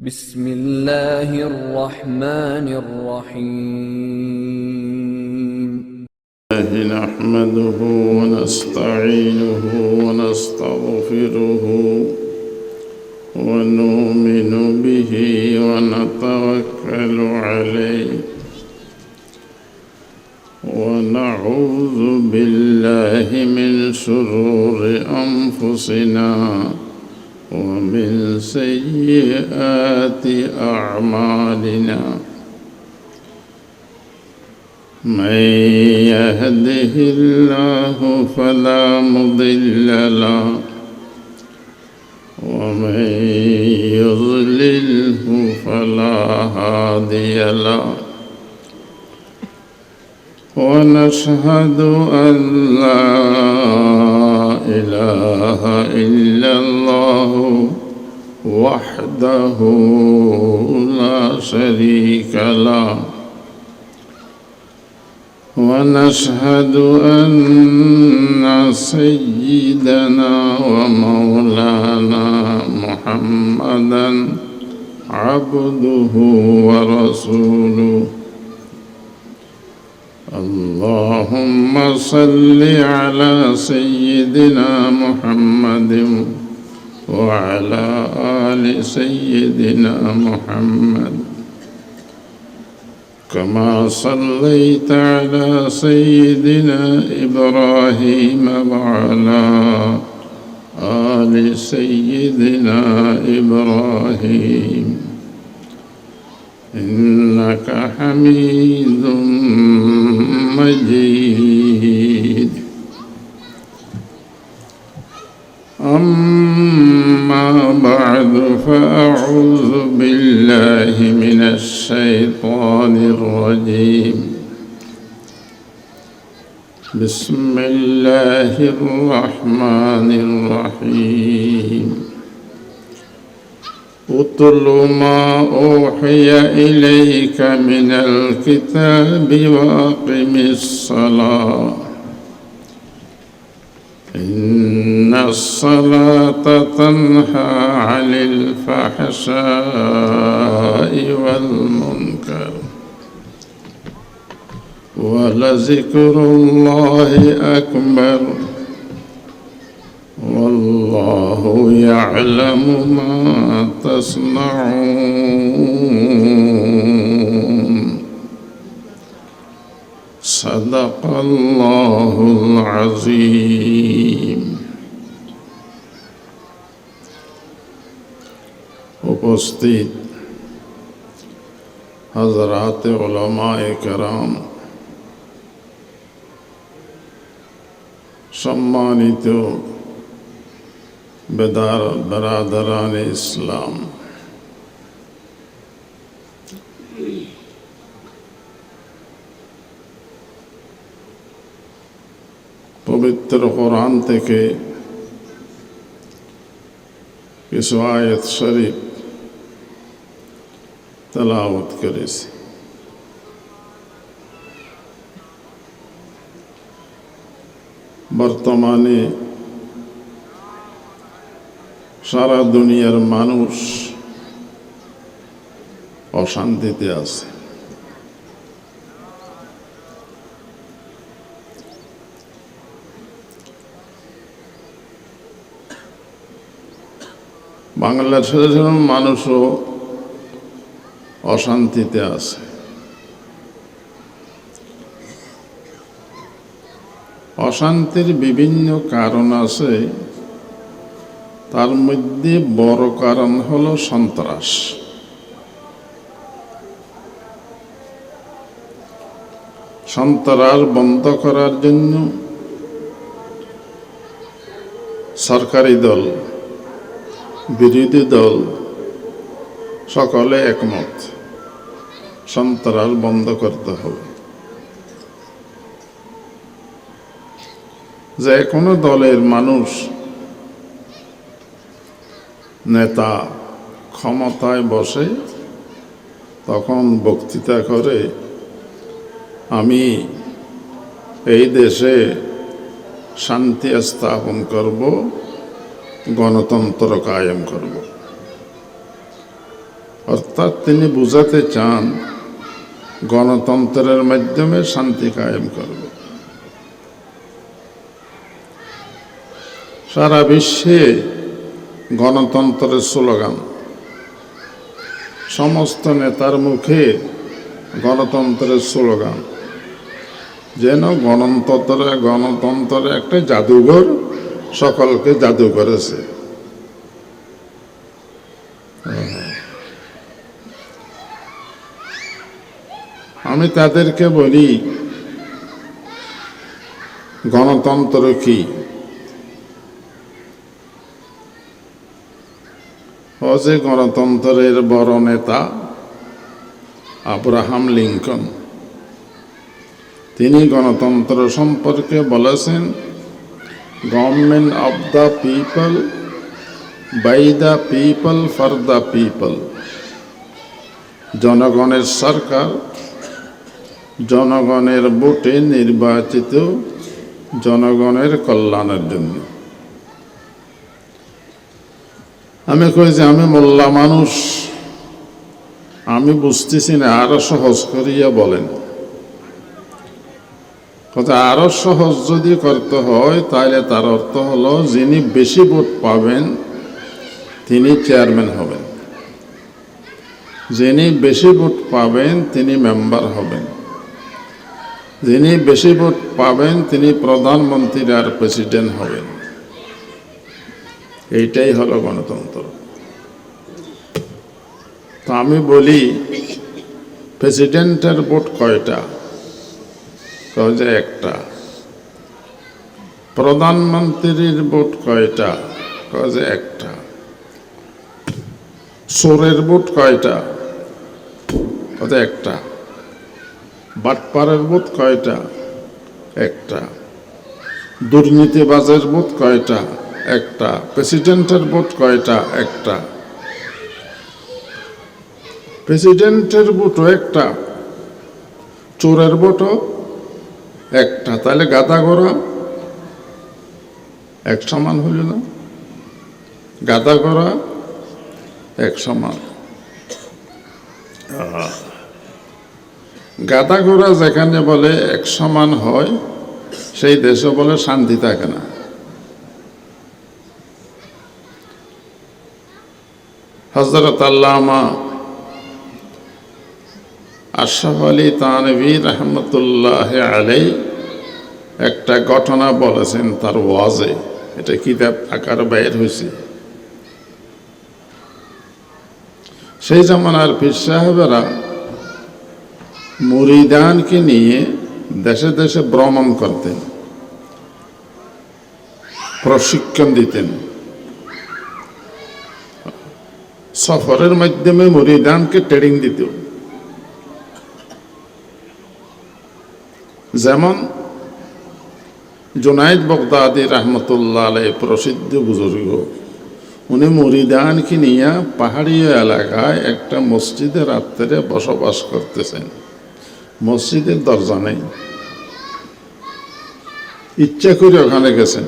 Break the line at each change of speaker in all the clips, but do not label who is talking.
بسم الله الرحمن الرحيم.
نحمده ونستعينه ونستغفره ونؤمن به ونتوكل عليه ونعوذ بالله من شرور أنفسنا ومن سيئات أعمالنا. من يهده الله فلا مضل له ومن يضلله فلا هادي له. ونشهد أن لا إله إلا الله وحده لا شريك له. ونشهد أن سيدنا ومولانا محمدا عبده ورسوله. اللهم صل على سيدنا محمد وعلى آل سيدنا محمد كما صليت على سيدنا إبراهيم وعلى آل سيدنا إبراهيم إنك حميد مجيد. أما بعد فأعوذ بالله من الشيطان الرجيم. بسم الله الرحمن الرحيم. اتل ما أوحي إليك من الكتاب وأقم الصلاة إن الصلاة تنهى عن الفحشاء والمنكر ولذكر الله أكبر والله يعلم ما تصنعون. صدق الله العظيم. উপস্থিত হযরত উলামায়ে কেরাম, সম্মানিত বেরাদারানে ইসলাম, পবিত্র কোরআন থেকে কিছু আয়াত শরীফ তেলাওয়াত করেছি। বর্তমানে সারা দুনিয়ার মানুষ অশান্তিতে আছে। বাংলাদেশের মানুষও অশান্তিতে আছে। অশান্তির বিভিন্ন কারণ আছে, তার মধ্যে বড় কারণ হলো সন্ত্রাস। সন্ত্রাস বন্ধ করার জন্য সরকারি দল, বিরোধী দল সকলে একমত, সন্ত্রাস বন্ধ করতে হবে। যে কোনো দলের মানুষ, নেতা ক্ষমতায় বসে তখন বক্তৃতা করে, আমি এই দেশে শান্তি স্থাপন করব, গণতন্ত্র কায়েম করব। অর্থাৎ তিনি বুঝাতে চান গণতন্ত্রের মাধ্যমে শান্তি কায়েম করবে। সারা বিশ্বে গণতন্ত্রের স্লোগান, সমস্ত নেতার মুখে গণতন্ত্রের স্লোগান, যেন গণতন্ত্রের একটা জাদুঘর সকলকে জাদু করেছে। আমি তাদেরকে বলি, গণতন্ত্র কি? ও যে গণতন্ত্রের বড় নেতা আব্রাহাম লিঙ্কন, তিনি গণতন্ত্র সম্পর্কে বলেছেন, government of the people, by the people, for the people. জনগণের সরকার, জনগণের ভোটে নির্বাচিত, জনগণের কল্যাণের জন্য। আমি কই যে আমি মোল্লা মানুষ, আমি বুঝতেছি না, আরো সহজ করিয়া বলেন। কথা আরো সহজ যদি করতে হয় তাহলে তার অর্থ হলো, যিনি বেশি ভোট পাবেন তিনি চেয়ারম্যান হবেন, যিনি বেশি ভোট পাবেন তিনি মেম্বার হবেন, যিনি বেশি ভোট পাবেন তিনি প্রধানমন্ত্রী আর প্রেসিডেন্ট হবেন। এইটাই হলো গণতন্ত্র। তো আমি বলি, প্রেসিডেন্টের ভোট কয়টা? কয় যে একটা। প্রধানমন্ত্রীর ভোট কয়টা? কয় যে একটা। চোরের ভোট কয়টা? কয় যে একটা। বাটপারের ভোট কয়টা? একটা। দুর্নীতিবাজের ভোট কয়টা? একটা। প্রেসিডেন্টের ভোট কয়টা? একটা। প্রেসিডেন্টের ভোটও একটা, চোরের ভোটও একটা। তাহলে গাদা ঘোড়া এক সমান হইল না? গাদা ঘোড়া এক সমান। গাদা ঘোড়া যেখানে বলে এক সমান হয়, সেই দেশে বলে শান্তি থাকে না। হযরত আল্লামা আশরাফ আলী থানভী রহমতুল্লাহ আলাইহি একটা ঘটনা বলেছেন তার ওয়াজে, এটা কিতাব আকার বাইর হয়েছে। সেই জামানার পীর সাহেবেরা মুরিদানকে নিয়ে দেশে দেশে ভ্রমণ করতেন, প্রশিক্ষণ দিতেন। সফরের মাধ্যমে মুরিদানকে ট্রেনিং দিত। যেমন জুনাইদ বগদাদি রহমতুল্লাহ আলাইহি প্রসিদ্ধ বুজুর্গ, উনি মুরিদানকে নিয়ে পাহাড়ি এলাকায় একটা মসজিদে রাত্রে বসবাস করতেছেন। মসজিদের দরজা নেই, ইচ্ছা করে ওখানে গেছেন।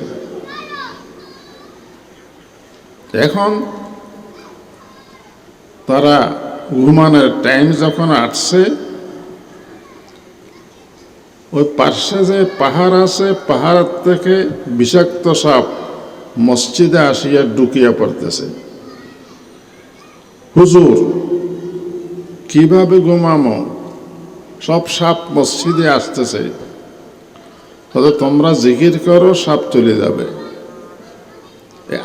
এখন তারা ঘুমানোর টাইম যখন আসছে, ওই পার্শ্বে যে পাহাড় আছে, পাহাড় থেকে বিষাক্ত সাপ মসজিদে আসিয়া ঢুকিয়া পড়তেছে। হুজুর কিভাবে ঘুমামো? সব সাপ মসজিদে আসতেছে। তবে তোমরা জিকির করো, সাপ চলে যাবে।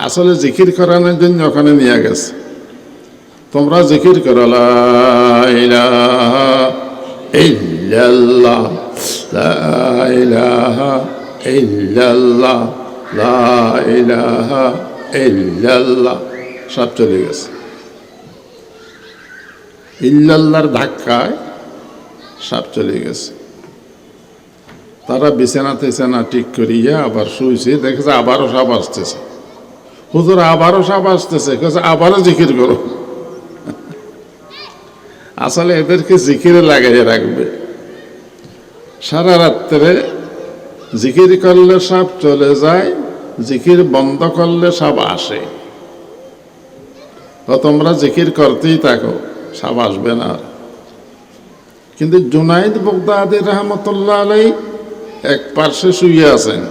আসলে জিকির করানোর জন্য ওখানে নিয়ে গেছে। তোমরা জিকির করো, লা ইলাহা ইল্লাল্লাহ, লা ইলাহা ইল্লাল্লাহ, লা ইলাহা ইল্লাল্লাহ। সব চলে গেছে। ইল্লাল্লাহর ধাক্কায় সব চলে গেছে। তারা বিছানা টিছানা ঠিক করিয়া আবার শুয়েছে, দেখেছে আবারও সাপ আসতেছে। হুজুর আবারও সাপ আসতেছে, আবারও জিকির করো। আসলে এদেরকে জিকিরে লাগাইয়ে রাখবে। সারা রাত্রে জিকির করলে সাপ চলে যায়, জিকির বন্ধ করলে সাপ আসে। তো তোমরা জিকির করতেই থাকো, সাপ আসবে না। কিন্তু জুনাইদ বাগদাদি রহমতুল্লাহ আলাই এক পার্শ্বে শুয়ে আছেন,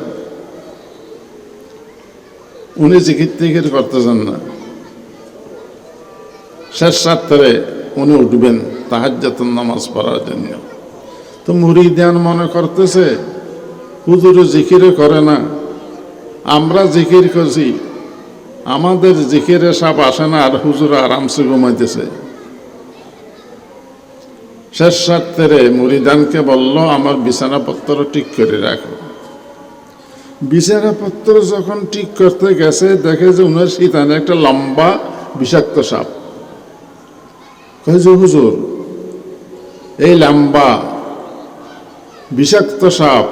উনি জিকির টিকির করতেছেন না। শেষ রাত্রে উনি উঠবেন তাহাজ্জুদের নামাজ পড়ার জন্য। তো মুরিদান মনে করতেছে হুজুর জিকিরে করে না, আমরা জিকির করছি, আমাদের জিকিরে সাপ আসে না, আর হুজুর আরামসে ঘুমাইতেছে। শেষ রাত্রে মুরিদানকে বলল, আমার বিছানাপত্র ঠিক করে রাখো। বিছানাপত্র যখন ঠিক করতে গেছে, দেখে যে উনার শীতানে একটা লম্বা বিষাক্ত সাপ। হুজুর, এই লম্বা বিষাক্ত সাপ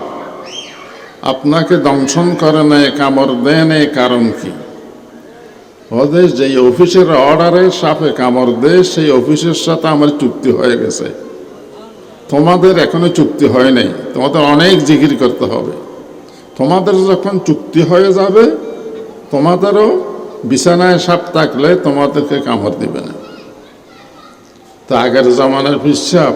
আপনাকে দংশন করে নাই, কামড় দেয় নেই, কারণ কি? ওদের যে অফিসের অর্ডারে সাপে কামড় দেয়, সেই অফিসের সাথে আমার চুক্তি হয়ে গেছে, তোমাদের এখনো চুক্তি হয় নাই, তোমাদের অনেক জিকির করতে হবে। তোমাদের যখন চুক্তি হয়ে যাবে, তোমাদেরও বিছানায় সাপ থাকলে তোমাদেরকে কামড় দিবে না। তো আগের জমানার পিসাব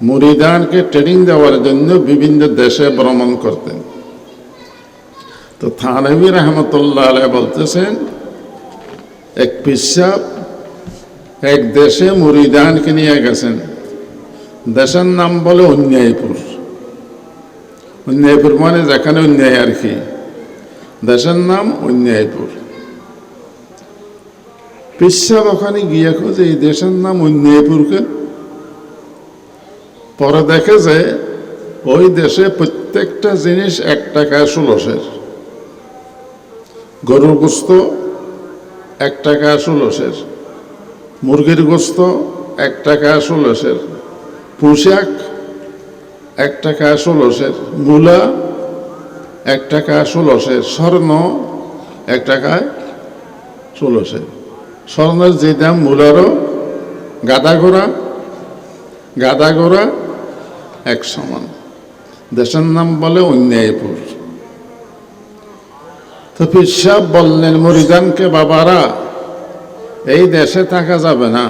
মুরিদানকে ট্রেনিং দেওয়ার জন্য বিভিন্ন দেশে ভ্রমণ করতেন। তো থানভী রহমতুল্লাহ আলাইহি বলতেছেন, এক পিসাব এক দেশে মুরিদানকে নিয়ে গেছেন। দেশের নাম বলে অন্যায়পুর। অন্যায়পুর মানে যেখানে অন্যায় আর কি, দেশের নাম অন্যায়পুর। পিসাব ওখানে গিয়ে খোঁজে এই দেশের নাম অন্যায়পুরকে। পরে দেখে যে ওই দেশে প্রত্যেকটা জিনিস 1 টাকায় 16 গরুর গোস্ত 1 টাকায় 16, মুরগির গোস্ত 1 টাকায় 16, পোশাক 1 টাকায় 16, মূলা 1 টাকায় 16, স্বর্ণ 1 টাকায় 16। স্বর্ণের যে দাম, মূলারও গাদা ঘোড়া 1 সমান। দেশের নাম বলে অন্যায়পুর। তো পিসাব বললেন মুরিদানকে, বাবারা, এই দেশে থাকা যাবে না,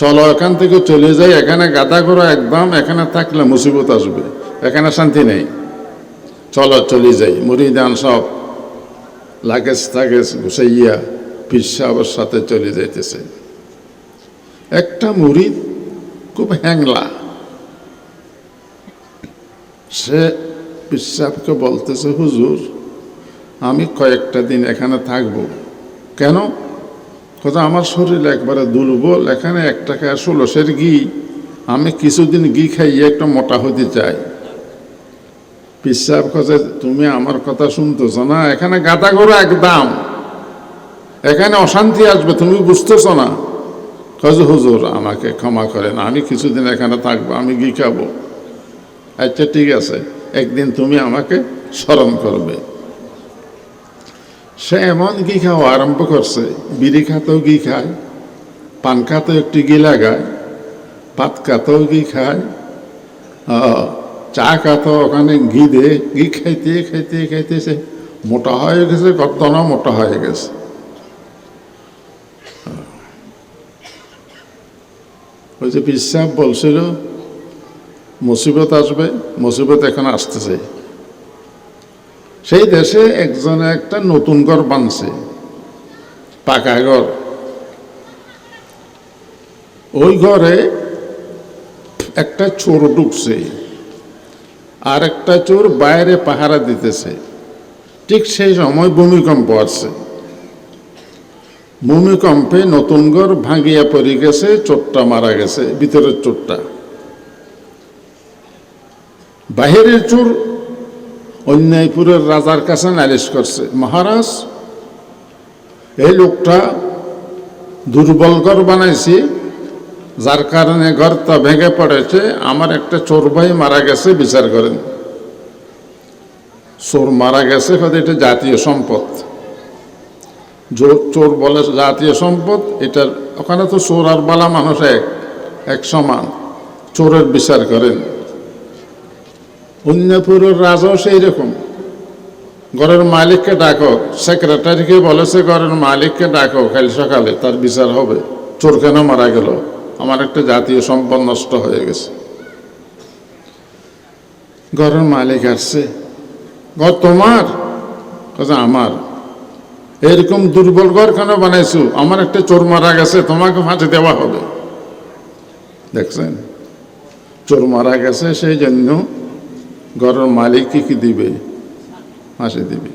চলো এখান থেকে চলে যাই, এখানে গাদা ঘোড়া একদম, এখানে থাকলে মুসিবত আসবে, এখানে শান্তি নেই, চলো চলে যাই। মুরিদান সব লাগেজ গুছাইয়া পিসাবের সাথে চলে যাইতেছে। একটা মুরিদ খুব হ্যাংলা, সে পিসাবকে বলতেছে, হুজুর, আমি কয়েকটা দিন এখানে থাকবো। কেন? কথা, আমার শরীর একবারে দুর্বল, এখানে 1 টাকায় 16 ঘি, আমি কিছুদিন ঘি খাইয়ে একটু মোটা হতে চাই। পিসাব কাছে, তুমি আমার কথা শুনতেছ না? এখানে গাদা ঘোড়া একদম, এখানে অশান্তি আসবে, তুমি বুঝতেছ না? কাজে হুজুর, আমাকে ক্ষমা করেন, আমি কিছুদিন এখানে থাকবো, আমি ঘি খাবো। আচ্ছা ঠিক আছে, একদিন তুমি আমাকে স্মরণ করবে। সে এমন ঘি খাওয়া আরম্ভ করছে, বিড়ি খাতেও ঘি খায়, পান খাতেও একটু ঘি লাগায়, পাত খাতেও ঘি খায়, চা খাতেও ওখানে ঘি দে। ঘি খাইতে খাইতে খাইতে সে মোটা হয়ে গেছে, কত না মোটা হয়ে গেছে। ওই যে পিসাব বলছিল মুসিবত আসবে, মুসিবত এখন আসতেছে। সেই দেশে একজনে একটা নতুন ঘর বানছে, পাকা ঘর। ওই ঘরে একটা চোর ঢুকছে, আর একটা চোর বাইরে পাহারা দিতেছে। ঠিক সেই সময় ভূমিকম্প আসছে। ভূমিকম্পে নতুন ঘর ভাঙিয়া পড়ে গেছে, চোরটা মারা গেছে, ভিতরের চোরটা। বাহিরের চোর অন্যায়পুরের রাজার কাছে নালিশ করছে, মহারাজ, এই লোকটা দুর্বল ঘর বানাইছি, যার কারণে ঘরটা ভেঙে পড়েছে, আমার একটা চোর ভাই মারা গেছে, বিচার করেন। চোর মারা গেছে, এটা জাতীয় সম্পদ। চোর বলে জাতীয় সম্পদ, এটার ওখানে তো চোর আর বালা মানুষ এক সমান, চোরের বিচার করেন। অন্যপুরের রাজাও সেই রকম, ঘরের মালিককে ডাকো, সেক্রেটারিকে বলেছে ঘরের মালিককে ডাকো, কাল সকালে তার বিচার হবে। চোর কেন মারা গেল? আমার একটা জাতীয় সম্পদ নষ্ট হয়ে গেছে। ঘরের মালিক আসছে, ঘর তোমার? কথা আমার। এরকম দুর্বল ঘর কেন বানাইছো? আমার একটা চোর মারা গেছে, তোমাকে ফাঁসি দেওয়া হবে। দেখছেন, চোর মারা গেছে, সেই জন্য ঘরের মালিক কি দিবে? ফাঁসি দিবে।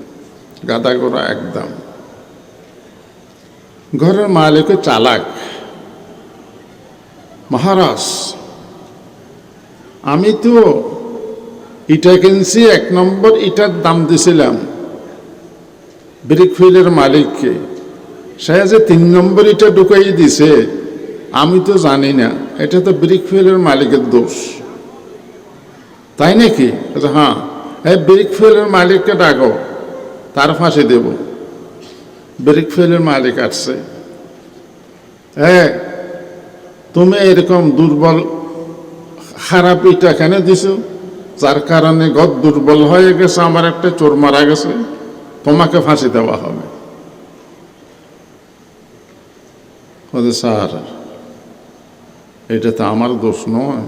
গাদা গোড়া একদম। ঘরের মালিকও চালাক। মহারাজ, আমি তো ইটা কিনছি, 1 নম্বর ইটার দাম দিছিলাম ব্রিকফিল্ডের মালিককে, সে যে 3 নম্বর ইটা ঢুকাই দিছে, আমি তো জানি না, এটা তো ব্রিকফিল্ডের মালিকের দোষ। তাই নাকি? হ্যাঁ, এই ব্রিকফিল্ডের মালিককে ডাকো, তার ফাঁসি দেব। ব্রিকফিল্ডের মালিক আসছে। তুমি এরকম দুর্বল খারাপ ইটা কেন দিছো, যার কারণে ঘর দুর্বল হয়ে গেছে, আমার একটা চোর মারা গেছে, তোমাকে ফাঁসি দেওয়া হবে। স্যার, এটা তো আমার দোষ নয়,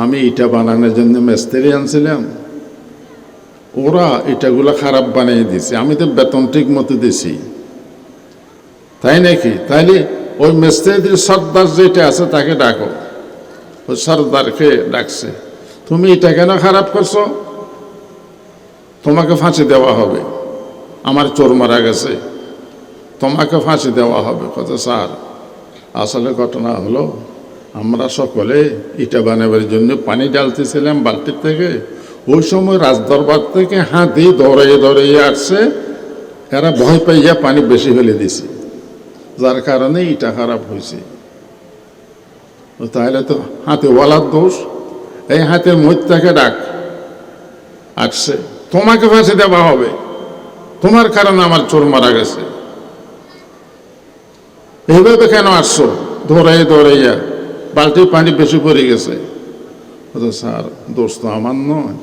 আমি ইটা বানানোর জন্য মিস্ত্রি আনছিলাম, ওরা ইটাগুলো খারাপ বানিয়ে দিছে, আমি তো বেতন ঠিক মতো দিছি। তাই নাকি? তাইলে ওই মিস্ত্রির সর্দার যেটা আছে তাকে ডাকো। ওই সর্দারকে ডাকছে, তুমি এটা কেন খারাপ করছো? তোমাকে ফাঁসি দেওয়া হবে, আমার চোর মারা গেছে, তোমাকে ফাঁসি দেওয়া হবে। কথা, স্যার, আসলে ঘটনা হলো, আমরা সকলে ইটা বানাবার জন্য পানি ঢালতেছিলাম বালতির থেকে, ওই সময় রাজদরবার থেকে হাতি দৌড়াইয়ে আসছে, এরা ভয় পাইয়া পানি বেশি ফেলে দিছে, যার কারণে ইটা খারাপ হয়েছে। তাহলে তো হাতিওয়ালার দোষ। এই হাতের মধ্যে ডাক আসছে, তোমাকে ফাঁসি দেওয়া হবে, তোমার কারণে আমার চোর মারা গেছে। এইভাবে কেন আসছো? দৌড়াইয়া বালতির পানি বেশি পড়ে গেছে। স্যার, দোষ তো আমার নয়,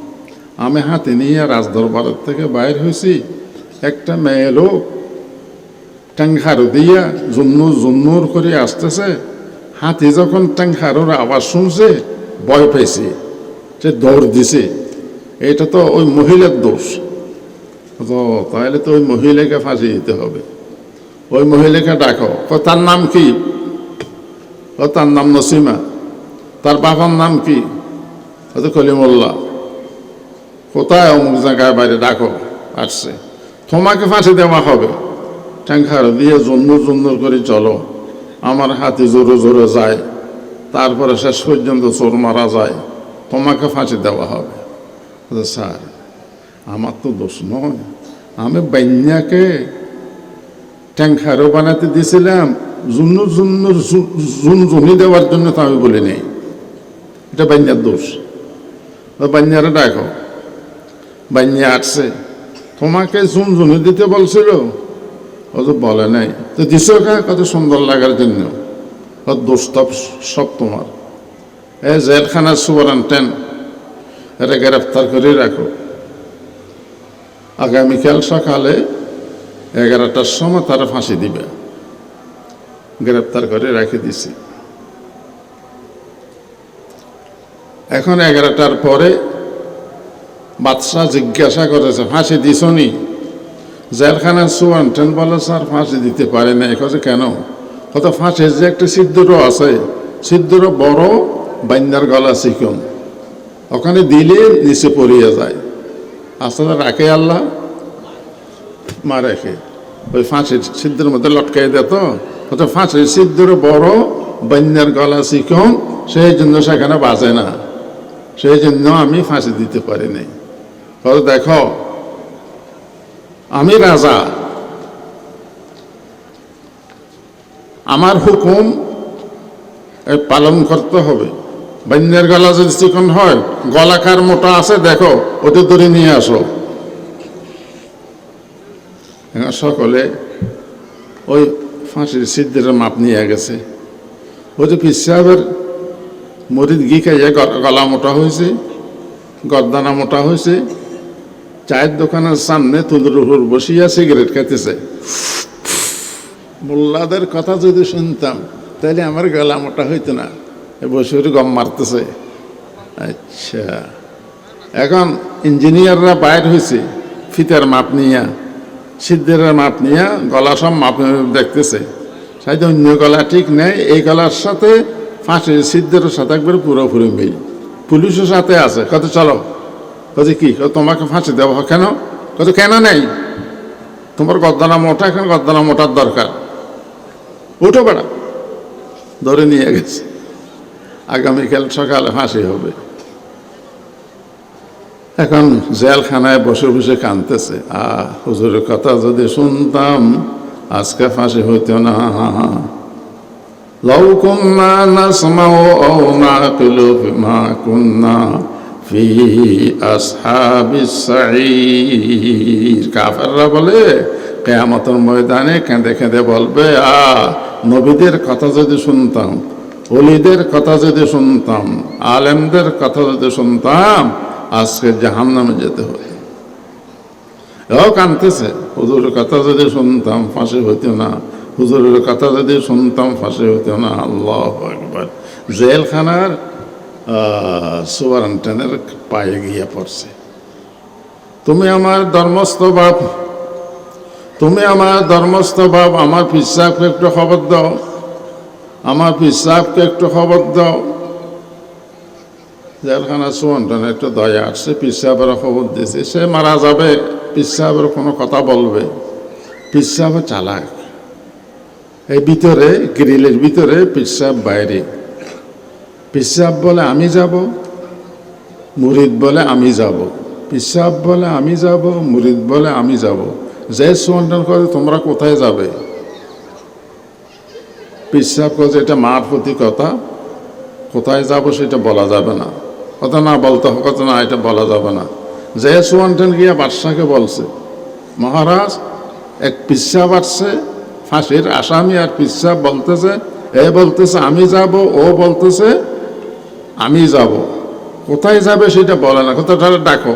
আমি হাতে নিয়ে রাজদরবারের থেকে বাইর হয়েছি, একটা মেয়ে লোক ট্যাংখারো দিয়া জুন্নুর করে আসতেছে, হাতি যখন ট্যাংখারোর আওয়াজ শুনছে ভয় পেয়েছে, সে দৌড় দিছে। এটা তো ওই মহিলার দোষ। তো তাহলে তো ওই মহিলাকে ফাঁসি দিতে হবে। ওই মহিলাকে ডাকো। তার নাম কি? তার নাম নসিমা। তার বাবার নাম কি? কলিমুল্লাহ। কোথায়? অমুক জায়গায় বাইরে, ডাকো। আসছে, তোমাকে ফাঁসি দেওয়া হবে। ট্যাংখারো দিয়ে জুন্নুর করে চলো, আমার হাতি জোরে যায়, তারপরে শেষ পর্যন্ত চোর মারা যায়, তোমাকে ফাঁসি দেওয়া হবে। স্যার, আমার তো দোষ নয়, আমি বান্যাকে ট্যাংখারো বানাতে দিয়েছিলাম, জুনি দেওয়ার জন্য তো আমি বলি নেই, এটা বান্যার দোষ। বান্যারে ডাকো। বান্যা আসছে, তোমাকে জুনি দিতে বলছিল, ও তো বলে নাই, তো দিছ কত সুন্দর লাগার জন্য। ওর দোষ সব তোমার। জেলখানার সুপারিনটেন্ডেন্ট, এটা গ্রেফতার করে রাখো। আগামীকাল সকালে 11টার সময় তারা ফাঁসি দিবে। গ্রেফতার করে রেখে দিছি। এখন 11টার পরে বাদশাহ জিজ্ঞাসা করেছে, ফাঁসি দিছ নি? জেলখানার সুপারিনটেন্ডেন্ট বলে, স্যার ফাঁসি দিতে পারে না। এখানে কেন? কত ফাঁসির যে একটা সিদ্ধরও আছে, সিদ্ধরও বড়, বান্যার গলা চিকন, ওখানে দিলে নিচে পড়িয়ে যায়। আসলে রাখে আল্লাহ, মা রেখে ওই ফাঁসির সিদ্ধের মধ্যে লটকাই দেত। কত ফাঁসির সিদ্ধরও বড়, বান্যার গলা চিকন, সেই জন্য সেখানে বাজে না, সেই জন্য আমি ফাঁসি দিতে পারি নাই। কত দেখো, আমি রাজা, আমার হুকুম পালন করতে হবে। বান্যার গলা যদি চিকন হয়, গলা কার মোটা আছে দেখো, ওটা ধরে নিয়ে আসো। সকলে ওই ফাঁসির সিদ্ধের মাপ নিয়ে গেছে। ওই যে পীর সাহেবের মরিদ ঘি খাইয়ে গলা মোটা হয়েছে, গরদানা মোটা হয়েছে, চায়ের দোকানের সামনে তুলুর উপর বসিয়া সিগারেট খাইতেছে। মোল্লাদের কথা যদি শুনতাম তাহলে আমার গলা মোটা হইতো না। বসে গম মারতেছে। আচ্ছা, এখন ইঞ্জিনিয়াররা বাইর হয়েছে ফিতার মাপ নিয়া, সিদ্ধের মাপ নিয়া, গলা সব মাপ দেখতেছে। সাইতে অন্য গলা ঠিক নেই, এই গলার সাথে ফাঁসির সিদ্ধের সাথে একবারে পুরোপুরি মিল। পুলিশের সাথে আছে, কত চলো, কত কি তোমাকে ফাঁসি দেবো কেন, কত কেন নেই, তোমার গদ্দানা মোটা, এখন গদ্দানা মোটার দরকার, উঠো বেড়া। ধরে নিয়ে গেছে, আগামীকাল সকালে ফাঁসি হবে। এখন জেলখানায় বসে বসে কাঁদতেছে, হুজুরের কথা যদি শুনতাম আজকে ফাঁসি হইতো না। লাউ কুন্না নাসমাউ আও নাকিলু মা কুন্না ফি আসহাবিস সাঈর। কাফেররা বলে কিয়ামতের ময়দানে কেঁদে কেঁদে বলবে, নবীদের কথা যদি শুনতাম, ওলিদের কথা যদি শুনতাম, আলেমদের কথা যদি শুনতাম, আজকে জাহান্নামে যেতে হতো। এও কাঁদতেছে, হুজুরের কথা যদি শুনতাম ফাঁসি হইতো না, হুজুরের কথা যদি শুনতাম ফাঁসি হইতো না। আল্লাহু আকবার। জেলখানার সুপারিনটেন্ডেন্টের পায়ে গিয়ে পড়ছে, তুমি আমার ধর্মস্থ বাপ, তুমি আমার ধর্মস্থ বাপ, আমার পীর সাহেবকে একটু খবর দাও, আমার পীর সাহেবকে একটু খবর দাও। জেলখানা সুপারিনটেন্ডেন্ট একটু দয়া আসছে, পীর সাহেবের খবর দিয়েছে, সে মারা যাবে, পীর সাহেবের কোনো কথা বলবে। পীর সাহেব চালাক, এই ভিতরে গ্রিলের ভিতরে, পীর সাহেব বাইরে। পীর সাহেব বলে আমি যাব, মুরিদ বলে আমি যাব, পীর সাহেব বলে আমি যাব, মুরিদ বলে আমি যাব। যে সুপারিনটেন্ডেন্ট করে তোমরা কোথায় যাবে? পীর সাহেব বলছে এটা মার প্রতি কথা, কোথায় যাব সেটা বলা যাবে না, কথা না বলতে হবে, কথা না এটা বলা যাবে না। যে সুপারিনটেন্ডেন্ট গিয়া বাদশাহকে বলছে, মহারাজ এক পীর সাহেব আসছে, ফাঁসির আসামি, আর পীর সাহেব বলতেছে, এ বলতেছে আমি যাব, ও বলতেছে আমি যাব, কোথায় যাবে সেটা বলে না, কোথাটা ডাকো।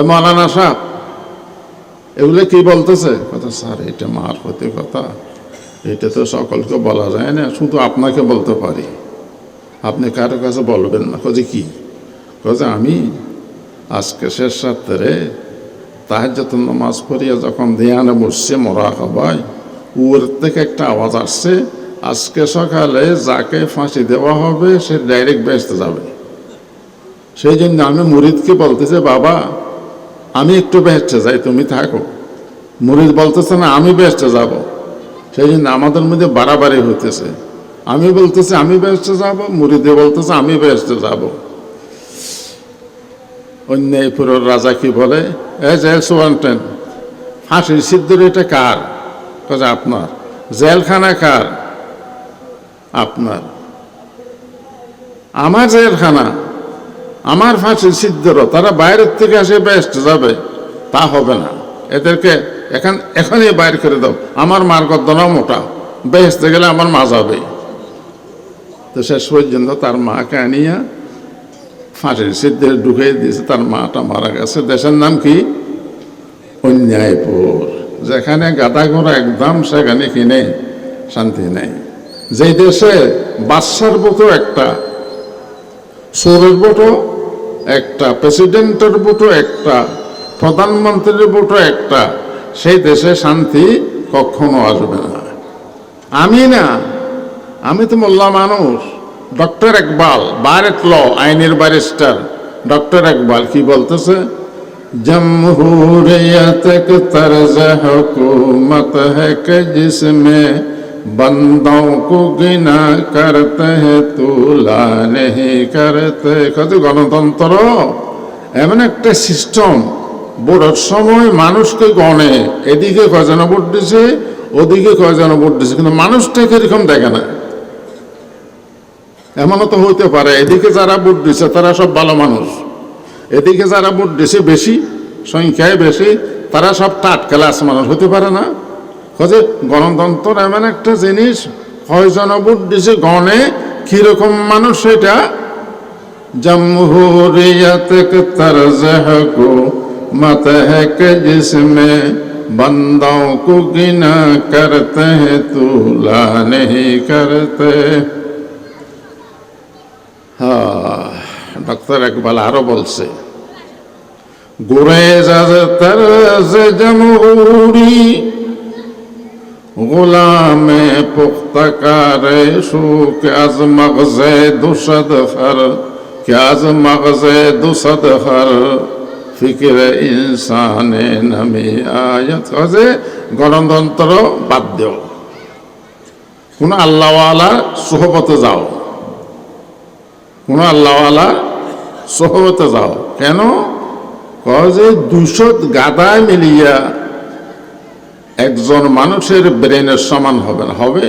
মৌলানা সাহেব এগুলো কি বলতেছে? কথা স্যার এটা মার প্রতি কথা, এটা তো সকলকে বলা যায় না, শুধু আপনাকে বলতে পারি, আপনি কারো কাছে বলবেন না। কাজে কি? কাজে আমি আজকে শেষ রাত্রে তাহাজ্জুদের নামাজ পড়িয়া যখন ধ্যানে বসছে মোরাকাবায়, ওর থেকে একটা আওয়াজ আসছে, আজকে সকালে যাকে ফাঁসি দেওয়া হবে সে ডাইরেক্ট বেহেশতে যাবে। সেই জন্য আমি মুরিদকে বলতেছে, বাবা আমি একটু বেহেশতে যাই, তুমি থাকো। মুরিদ বলতেছে না আমি বেহেশতে যাব। সেই জন্য আমাদের মধ্যে বাড়াবাড়ি হইতেছে, আমি বলতেছি আমি বেহেশতে যাব, মুরিদে বলতেছে আমি বেহেশতে যাব। অন্যায়পুরের রাজা কি বলে, জেল সুপারিনটেন্ডেন্ট ফাঁসির সিদ্ধর এটা কার? কাজে আপনার। জেলখানা কার? আপনার। আমার জেলখানা, আমার ফাঁসির সিদ্ধর, তারা বাইরের থেকে এসে বেহেশতে যাবে, তা হবে না, এদেরকে এখনই বাইর করে দাও, আমার মার গদ্দনাও মোটা, বেহেশতে গেলে আমার মা যাবে। তো শেষ পর্যন্ত তার মাকে আনিয়া ফাঁসির সিদ্ধে ঢুকিয়ে দিয়েছে, তার মাটা মারা গেছে। দেশের নাম কি? অন্যায়পুর। যেখানে গাদা ঘোড়া একদম, সেখানে কিনে শান্তি নেই। যে দেশে বাদশার মতো একটা, চোরের ভোটও একটা, প্রেসিডেন্টের ভোটও একটা, প্রধানমন্ত্রীর ভোটও একটা, সেই দেশে শান্তি কখনো আসবে না। আমি তো মোল্লা মানুষ। ডক্টর ইকবাল, বারেট ল, আইনের ব্যারিস্টার ডক্টর ইকবাল কি বলতেছে? जमहूरियत के तर्ज हुकूमत है कि जिसमें बंदों को गिना करते हैं तुला नहीं करते। কত গণতন্ত্র এমন একটা সিস্টেম, ভোটের সময় মানুষকে গণে, এদিকে কয়জন ভোট দিছে, ওদিকে কয়জন ভোট দিছে, কিন্তু মানুষটাকে এরকম দেখে না। এমনও তো হইতে পারে এদিকে যারা ভোট দিছে তারা সব ভালো মানুষ, এদিকে যারা ভোট দিছে বেশি সংখ্যায় বেশি, তারা সব টাটকালাস মানুষ, হতে পারে না। কাজে গণতন্ত্র এমন একটা জিনিস, কয়জন ভোট দিছে গণে, কিরকম মানুষ সেটা। জমহুরিয়ত কে তরজ হুকুমত है कि जिसमें बंदों को गिना करते हैं तुला नहीं करते। डॉक्टर इकबाल आरो बोलছে गुरेज अज तर्ज जमहूरी गुलाम पुख्तकार शूक अज मगज़े दुसद खर क्या अज मगज़े दुसद खर ফিকির ইনসানে নামে আয়াত কাজে গণতন্ত্র বাদ দেও, কোন আল্লাহওয়ালা সোহবতে যাও, কোন আল্লাহওয়ালা সোহবতে যাও। কেন কাজে 200 গাদায় মিলিয়া একজন মানুষের ব্রেনের সমান হবে না। হবে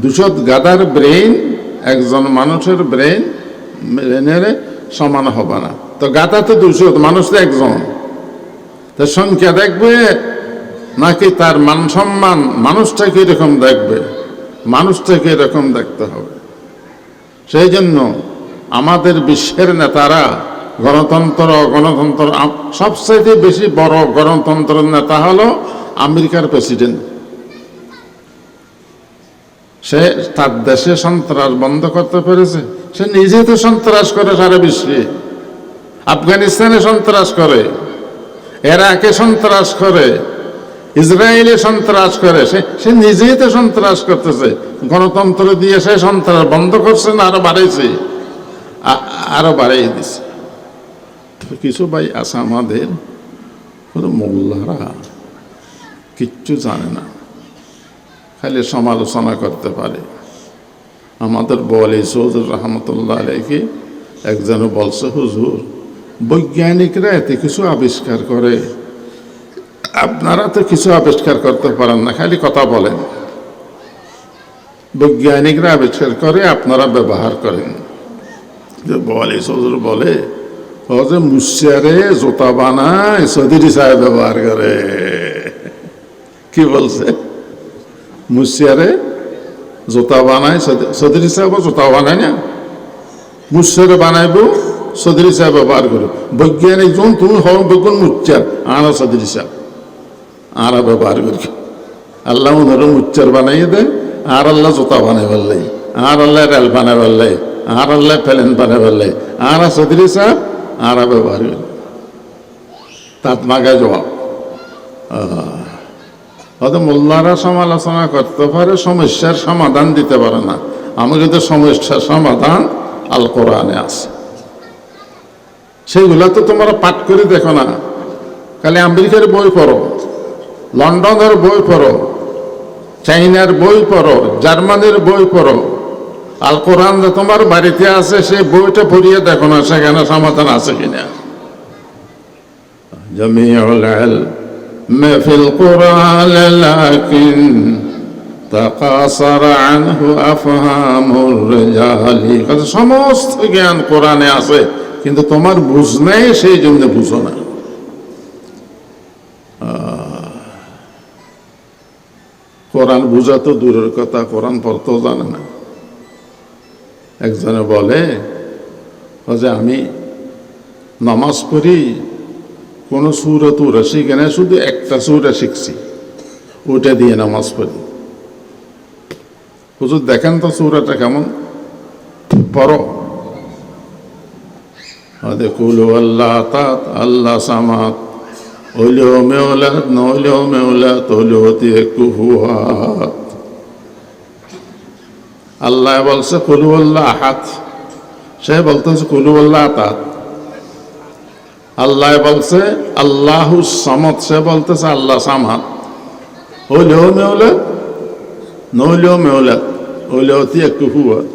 200 গাদার ব্রেন একজন মানুষের ব্রেনের সমান হবে না। তো গাদা তো 200, মানুষ তো একজন। তার সংখ্যা দেখবে নাকি তার মান সম্মান, মানুষটাকে এরকম দেখবে, মানুষটাকে এরকম দেখতে হবে। সেই জন্য আমাদের বিশ্বের নেতারা গণতন্ত্র সবচাইতে বেশি বড় গণতন্ত্রের নেতা হলো আমেরিকার প্রেসিডেন্ট। সে তার দেশে সন্ত্রাস বন্ধ করতে পেরেছে। সে নিজে তো সন্ত্রাস করে সারা বিশ্বে, আফগানিস্তানে সন্ত্রাস করে, ইরাকে সন্ত্রাস করে, ইসরায়েলে সন্ত্রাস করে। সে নিজেই তো সন্ত্রাস করতেছে। গণতন্ত্র দিয়ে সে সন্ত্রাস বন্ধ করছে না, আরো বাড়াইছে, আরো বাড়াই দিছে। কিছু ভাই আছে আমাদের মোল্লারা কিচ্ছু জানে না, খালি সমালোচনা করতে পারে। আমাদের বলে সৌদুর রহমতুল্লাহ আলাইহি একজন বলছে, হুজুর বৈজ্ঞানিকরা এতে কিছু আবিষ্কার করে, আপনারা তো কিছু আবিষ্কার করতে পারেন না, খালি কথা বলেন। বৈজ্ঞানিকরা আবিষ্কার করে, আপনারা ব্যবহার করেন। বলে সৌদুর বলে ও যে মুসিয়ারে জোতা বানায় চৌধুরী সাহেব ব্যবহার করে। কি বলছে? মুসিয়ারে জোতা বানায় চৌধুরী সাহেব জোতা বানায় না, মুসিয়ারে বানাইব চৌধুরী সাহেব ব্যবহার করো। বৈজ্ঞানিক জন তুমি হও বেগুন মুচ্চার, আরা চৌধুরী সাহেব আরা ব্যবহার করি। আল্লাহ ওনারও মুচ্চার বানাইয়ে দেয়, আর আল্লাহ জোতা বানাই পারলে, আর আল্লাহ রেল বানাই পারলে, আর আল্লাহ প্লেন বানাই পারলে, আরা চৌধুরী সাহেব আরা ব্যবহার করি। তাত মাগায় জবাব। হয়তো মোল্লারা সমালোচনা করতে পারে, সমস্যার সমাধান দিতে পারে না। আমাকে তো সমস্যার সমাধান আল কোরআনে আছে। সেইগুলা তো তোমরা পাঠ করে দেখো না, খালি আমেরিকার বই পড়ো, লন্ডনের বই পড়ো, চাইনার বই পড়ো, জার্মানির বই পড়ো। আল কোরআন যে তোমার বাড়িতে আছে সেই বইটা পড়িয়ে দেখো না, সেখানে সমাধান আছে কিনা। জামিউল ইলম ফিল কুরআন লাকিন তাকাসার আনহু আফহামুর রিজালি। সমস্ত জ্ঞান কোরআনে আছে, কিন্তু তোমার বুঝ নেই, সেই জন্য বুঝো না। কোরআন বুঝা তো দূরের কথা, কোরআন পড়তেও জানে না। একজনে বলে যে আমি নামাজ পড়ি, কোনো সূরা তুরা শিখে না, শুধু একটা সূরা শিখছি, ওটা দিয়ে নামাজ পড়ি। হুজুর দেখেন তো সূরাটা কেমন, পড়ো। কুল আল্লাহ তাত আল্লাহ সামাত হইলেও মেওলাত, নইলেও মেওলাত, হইলেও কুহুয়াত। আল্লাহ বলছে কুলু আল্লাহ আহাত, সে বলতেছে কুলু আল্লাহ তাত। আল্লাহ বলছে আল্লাহু সামাদ, সে বলতেছে আল্লাহ সামাদ। হইলেও মেওলাত, নইলেও মেওলাত, হইলেও কুহুয়াত।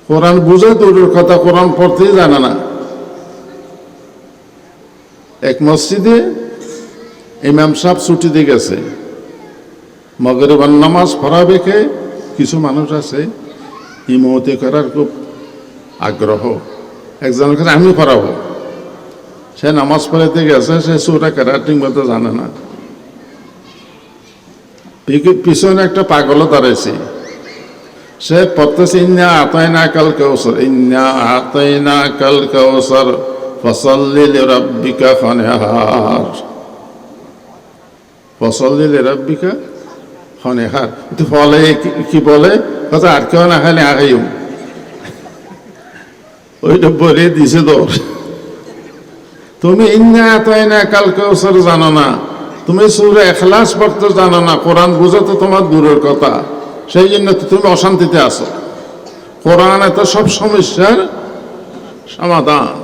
কোরআন বুঝে দূরের কথা, কোরআন পড়তেই জানে না। এক মসজিদে ইমাম সাহেব ছুটি দিয়ে গেছে, মাগরিবের নামাজ পড়াবে কে? কিছু মানুষ আছে ইমামতি করার খুব আগ্রহ, একজনের কাছে আমি পড়াবো। সে নামাজ পড়াইতে গেছে, সে সূরা কেরাত ঠিক মতো জানে না। পিছনে একটা পাগলও দাঁড়াইছে, সে পড়তেছে ইন্না আতাইনা কাল কাউসার, ইন্না আতাইনা কাল কাউসার ফসল্লি লিরাব্বিকা ফানহার। ফসল্লি লিরাব্বিকা হনেহার, কিন্তু ফলে কি বলে কথা আর কেউ না খালি আগাইও, ওইটা বলে দিছে দৌড়। তুমি ইন্না আতাইনা কাল কাউসার জানো না, তুমি সূরা ইখলাস পড়তে জানো না, কোরআন বুঝা তো তোমার দূরের কথা, সেই জন্য তো তুমি অশান্তিতে আছো। কোরআন এত সব সমস্যার সমাধান।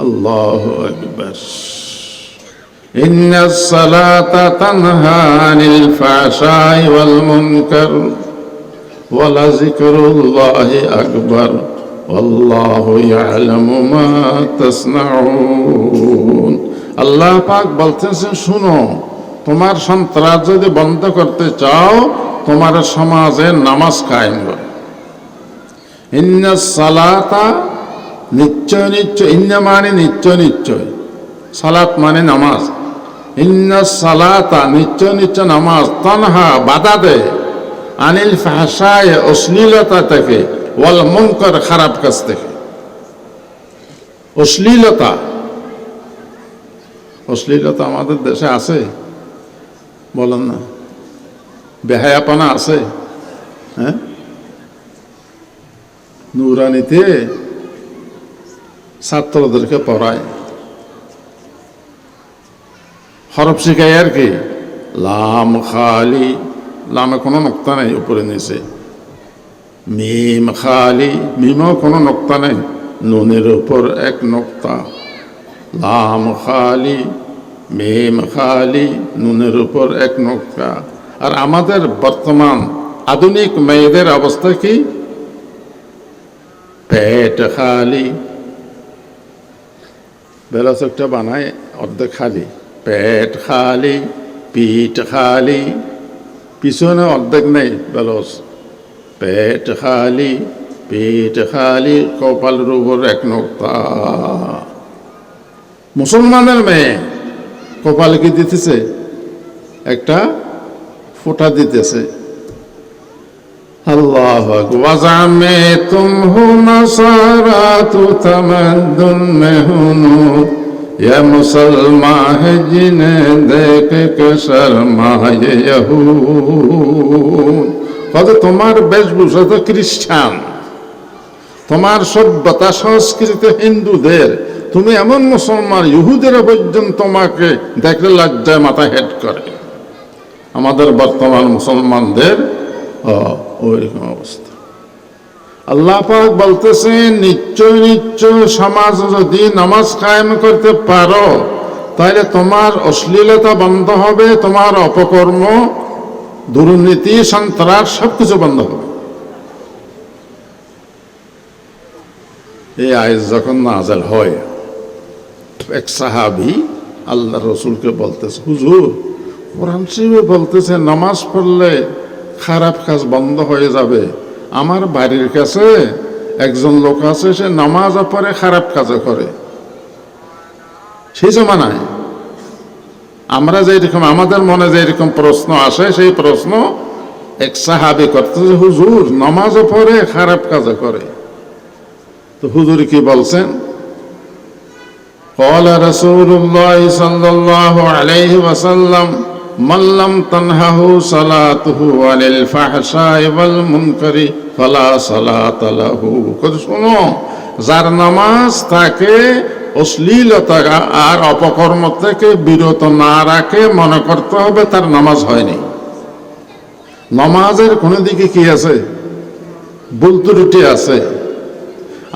আল্লাহু আকবার। ইন্নাস সালাতা তানহা আনিল ফাহশাই ওয়াল মুনকার ওয়া লাযিকরুল্লাহি আকবার আল্লাহু ইয়ালামু মা তাসনাউন। আল্লাহ পাক বলতেছেন, শুনো, তোমার সন্ত্রাস যদি বন্ধ করতে চাও, তোমার সমাজে নামাজ কায়েম করো। ইন্নাস সালাতা, নিশ্চয় নিশ্চয়, ইন্না মানে নিশ্চয় নিশ্চয়, সালাত মানে নামাজ। ইন্নাস সালাতা, নিশ্চয় নিশ্চয় নামাজ, তানহা বাধা দেয়, আনিল ফাহশায় অশ্লীলতা থেকে, ওয়াল মুনকার খারাপ কাজ থেকে। অশ্লীলতা, অশ্লীলতা আমাদের দেশে আছে, বলেন না? বেহায়াপনা আছে। হ্যাঁ, নুরানিতে ছাত্রদেরকে পড়ায়, হরফ শিখায় আর কি, লাম খালি, লামে কোনো নোক্তা নেই উপরে নিচে, মিম খালি, মিমও কোনো নোক্তা নেই, নুনের উপর এক নোক্তা, লাম খালি, মিম খালি, নুনের উপর এক নোক্তা। আর আমাদের বর্তমান আধুনিক মেয়েদের অবস্থা কি? পেট খালি, বেলা চোখটা বানায় অর্ধেক খালি, পেট খালি, পিঠ খালি, পিছনে অর্ধেক নেই বেলস, পেট খালি, পিঠ খালি, কপালের উপর এক নোক্তা। মুসলমানের মেয়ে কপালে কি দিতেছে? একটা ফোঁটা দিতেছে। আল্লাহ ওয়াজামে তুম হু নসারা তু তামাদ্দুন মে হুনু ইয়া মুসলমা হে জিনে দেখ কে শর্মায়ে ইহুদ। কত তোমার বেশভূষা তো খ্রিস্টান, তোমার সভ্যতা সংস্কৃতি হিন্দুদের, তুমি এমন মুসলমান, ইহুদের পর্যন্ত তোমাকে দেখলে লজ্জায় মাথা হেড করে। আমাদের বর্তমান মুসলমানদের ওইরকম অবস্থা। আল্লাহ পাক বলতেছেন, নিশ্চয় নিশ্চয় সমাজ যদি নামাজ কায়েম করতে পারো, তাহলে তোমার অশ্লীলতা বন্ধ হবে, তোমার অপকর্ম, দুর্নীতি, সন্ত্রাস সবকিছু বন্ধ হবে। এই আয়াত যখন নাযিল হয়, এক সাহাবী আল্লাহ রসুলকে বলতেছে, হুজুর, কোরআন শরীফে বলতেছে নামাজ পড়লে খারাপ কাজ বন্ধ হয়ে যাবে। আমার বাড়ির কাছে একজন লোক আছে, সে নামাজ পড়ে খারাপ কাজও করে। সেই জমানায় আমরা যেরকম, আমাদের মনে যেরকম প্রশ্ন আসে, সেই প্রশ্ন এক সাহাবী করতেছে, হুজুর নামাজও পড়ে খারাপ কাজও করে। তো হুজুর কি বলছেন? قال رسول الله صلى الله عليه وسلم من لم تنهه صلاته عن الفحشاء والمنكر فلا صلاة له। কত শুনো, যার নামাজ তাকে অশ্লীলতা আর অপকর্ম থেকে বিরত না রাখে, মনে করতে হবে তার নামাজ হয়নি। নামাজের কোন দিকে কি আছে? ভুল ত্রুটি আছে।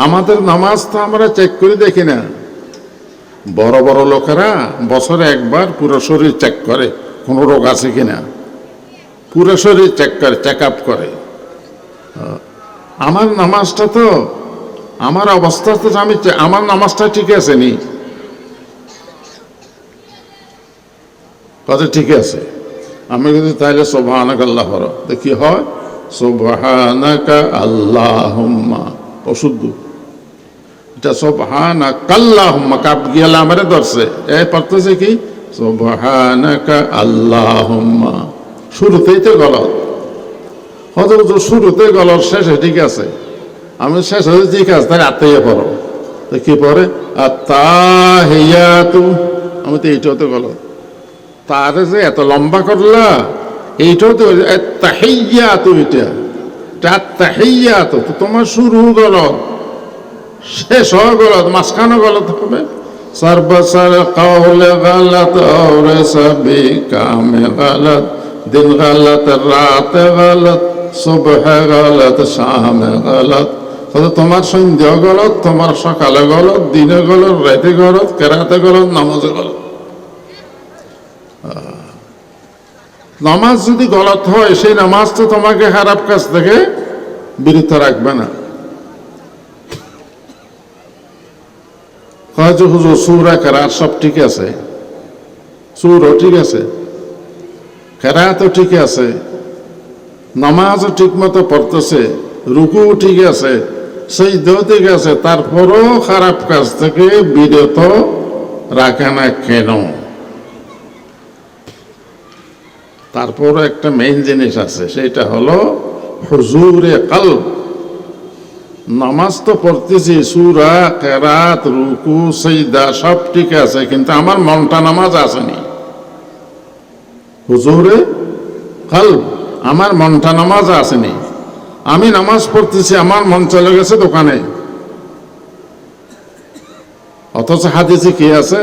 আমাদের নামাজ তো আমরা চেক করে দেখি না। বড় বড় লোকেরা বছরে একবার পুরো শরীর চেক করে, কোনো রোগ আছে কিনা, পুরো শরীর চেক করে, চেক আপ করে। আমার নামাজটা তো, আমার অবস্থা তো, আমি আমার নামাজটা ঠিক আছে নি? কত ঠিক আছে? আমি যদি তাহলে সুবহানাকা আল্লাহ পড়ো, তো কি হয়? সুবহানাকা আল্লাহুম্মা, অশুদ্ধ। এটা সুবহানাকা আল্লাহুম্মা, কাপ গিয়ালা আমারে ধরছে, এই পড়তেছে কি? সুবহানাকা আল্লাহুম্মা। শুরুতেই তো গলত, হয়তো শুরুতে গলত, শেষে ঠিক আছে। আমি শেষ হয়ে ঠিক আছে, তাহলে আত্মাইয়া পড়ো, তো কি পড়ে? আত্তাহিয়াতু, আমি তো এইটাও তো গলত। তার যে এত লম্বা করলা, এইটাও তো তাহিয়াত, ওইটা তাহিয়াত তো তোমার শুরু গলত, শেষ গলত, মাঝখানে গলত হবে। সর্বসর কওলে গলত और सभी काम गलत, दिन गलत रात गलत, सुबह गलत शाम गलत। তোমার সন্ধ্যা গলত, তোমার সকালে গলত, দিনে গলত, রাতে গলত, কেরাতে গলত, নামাজে গলত। নামাজ যদি গলত হয়, সেই নামাজ তো তোমাকে খারাপ কাজ থেকে বিরত রাখবে না। হয়তো হুজুর সূরা কেরাত সব ঠিক আছে, সূরাও ঠিক আছে, কেরাতও ঠিক আছে, নামাজও ঠিক মতো পড়তেছে, রুকুও ঠিক আছে, সিজদাও ঠিক আছে, তারপরও খারাপ কাজ থেকে বিরত রাখে না কেন? তারপরও একটা মেইন জিনিস আছে, সেটা হলো হুজুরে কলব। নামাজ তো পড়তেছি, সূরা কেরাত রুকু সিজদা সব ঠিক আছে, কিন্তু আমার মনটা নামাজ আসেনি। হুজুরে কলব, আমার মনটা নামাজ আসেনি। আমি নামাজ পড়তেছি, আমার মন চলে গেছে দোকানে। অথচ হাদিসে কি আছে?